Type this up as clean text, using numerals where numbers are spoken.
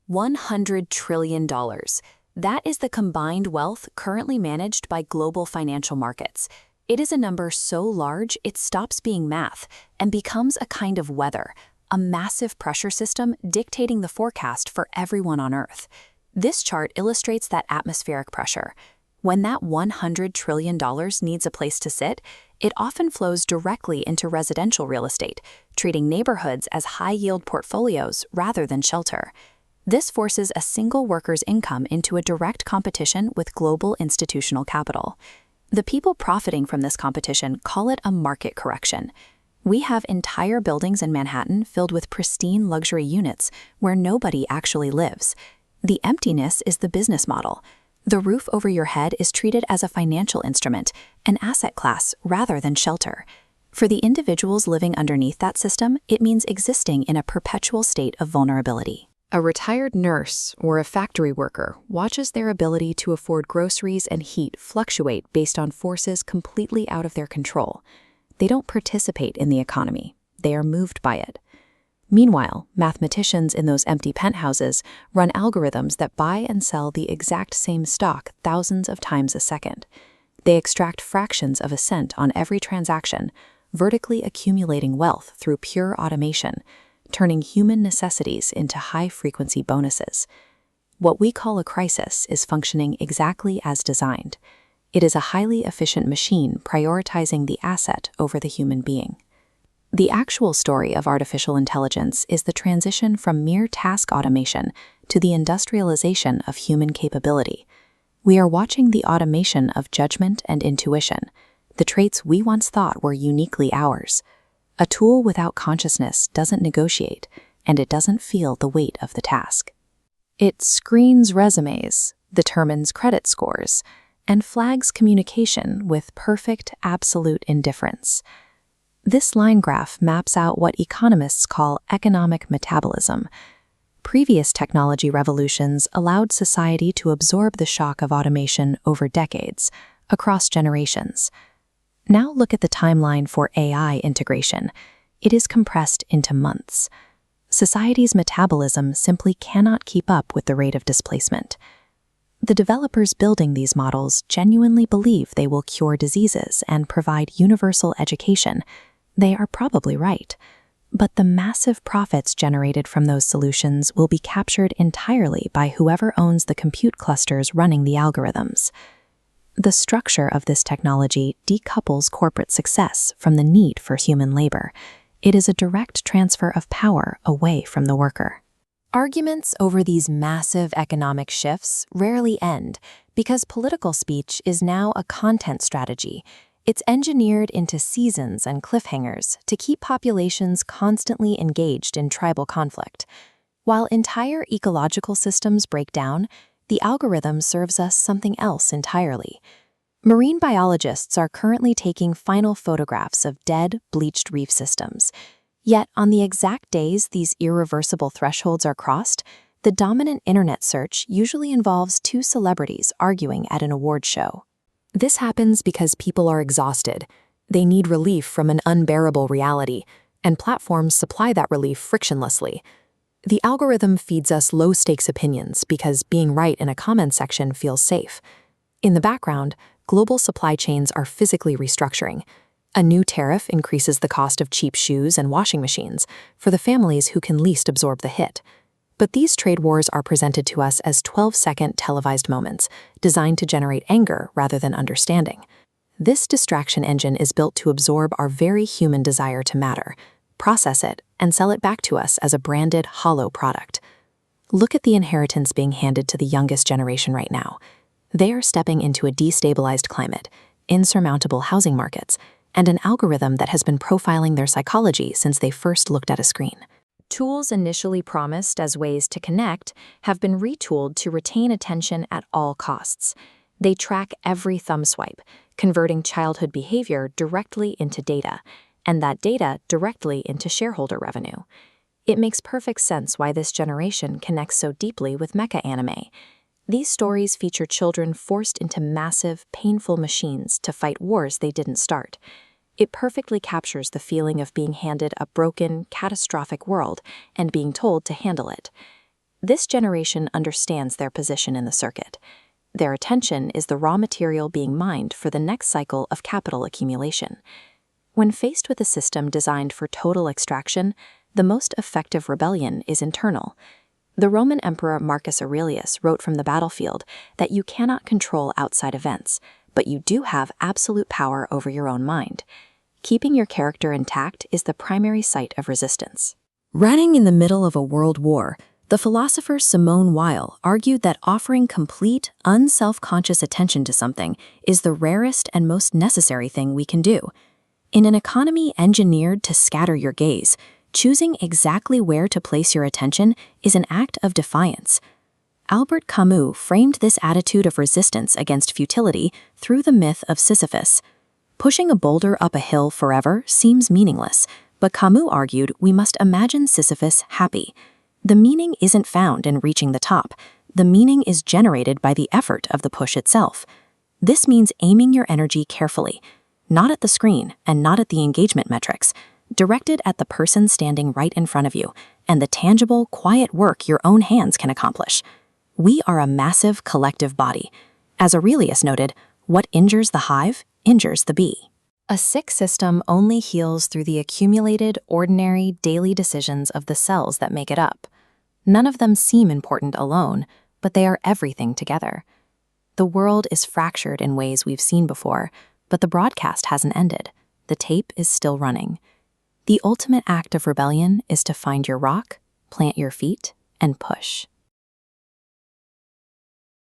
$100 trillion. That is the combined wealth currently managed by global financial markets. It is a number so large it stops being math and becomes a kind of weather, a massive pressure system dictating the forecast for everyone on Earth. This chart illustrates that atmospheric pressure. When that $100 trillion needs a place to sit, it often flows directly into residential real estate, treating neighborhoods as high-yield portfolios rather than shelter. This forces a single worker's income into a direct competition with global institutional capital. The people profiting from this competition call it a market correction. We have entire buildings in Manhattan filled with pristine luxury units where nobody actually lives. The emptiness is the business model. The roof over your head is treated as a financial instrument, an asset class rather than shelter. For the individuals living underneath that system, it means existing in a perpetual state of vulnerability. A retired nurse or a factory worker watches their ability to afford groceries and heat fluctuate based on forces completely out of their control. They don't participate in the economy. They are moved by it. Meanwhile, mathematicians in those empty penthouses run algorithms that buy and sell the exact same stock thousands of times a second. They extract fractions of a cent on every transaction, vertically accumulating wealth through pure automation, turning human necessities into high-frequency bonuses. What we call a crisis is functioning exactly as designed. It is a highly efficient machine prioritizing the asset over the human being. The actual story of artificial intelligence is the transition from mere task automation to the industrialization of human capability. We are watching the automation of judgment and intuition, the traits we once thought were uniquely ours. A tool without consciousness doesn't negotiate, and it doesn't feel the weight of the task. It screens resumes, determines credit scores, and flags communication with perfect, absolute indifference. This line graph maps out what economists call economic metabolism. Previous technology revolutions allowed society to absorb the shock of automation over decades, across generations. Now look at the timeline for AI integration. It is compressed into months. Society's metabolism simply cannot keep up with the rate of displacement. The developers building these models genuinely believe they will cure diseases and provide universal education. They are probably right. But the massive profits generated from those solutions will be captured entirely by whoever owns the compute clusters running the algorithms. The structure of this technology decouples corporate success from the need for human labor. It is a direct transfer of power away from the worker. Arguments over these massive economic shifts rarely end because political speech is now a content strategy. It's engineered into seasons and cliffhangers to keep populations constantly engaged in tribal conflict. While entire ecological systems break down, the algorithm serves us something else entirely. Marine biologists are currently taking final photographs of dead, bleached reef systems. Yet, on the exact days these irreversible thresholds are crossed, the dominant internet search usually involves two celebrities arguing at an award show. This happens because people are exhausted. They need relief from an unbearable reality, and platforms supply that relief frictionlessly. The algorithm feeds us low-stakes opinions because being right in a comment section feels safe. In the background, global supply chains are physically restructuring. A new tariff increases the cost of cheap shoes and washing machines for the families who can least absorb the hit. But these trade wars are presented to us as 12-second televised moments, designed to generate anger rather than understanding. This distraction engine is built to absorb our very human desire to matter, process it, and sell it back to us as a branded, hollow product. Look at the inheritance being handed to the youngest generation right now. They are stepping into a destabilized climate, insurmountable housing markets, and an algorithm that has been profiling their psychology since they first looked at a screen. Tools initially promised as ways to connect have been retooled to retain attention at all costs. They track every thumb swipe, converting childhood behavior directly into data, and that data directly into shareholder revenue. It makes perfect sense why this generation connects so deeply with mecha anime. These stories feature children forced into massive, painful machines to fight wars they didn't start. It perfectly captures the feeling of being handed a broken, catastrophic world and being told to handle it. This generation understands their position in the circuit. Their attention is the raw material being mined for the next cycle of capital accumulation. When faced with a system designed for total extraction, the most effective rebellion is internal. The Roman Emperor Marcus Aurelius wrote from the battlefield that you cannot control outside events, but you do have absolute power over your own mind. Keeping your character intact is the primary site of resistance. Running in the middle of a world war, the philosopher Simone Weil argued that offering complete, unself-conscious attention to something is the rarest and most necessary thing we can do. In an economy engineered to scatter your gaze, choosing exactly where to place your attention is an act of defiance. Albert Camus framed this attitude of resistance against futility through the myth of Sisyphus. Pushing a boulder up a hill forever seems meaningless, but Camus argued we must imagine Sisyphus happy. The meaning isn't found in reaching the top. The meaning is generated by the effort of the push itself. This means aiming your energy carefully, not at the screen and not at the engagement metrics, directed at the person standing right in front of you and the tangible, quiet work your own hands can accomplish. We are a massive collective body. As Aurelius noted, what injures the hive injures the bee. A sick system only heals through the accumulated, ordinary, daily decisions of the cells that make it up. None of them seem important alone, but they are everything together. The world is fractured in ways we've seen before, but the broadcast hasn't ended. The tape is still running. The ultimate act of rebellion is to find your rock, plant your feet, and push.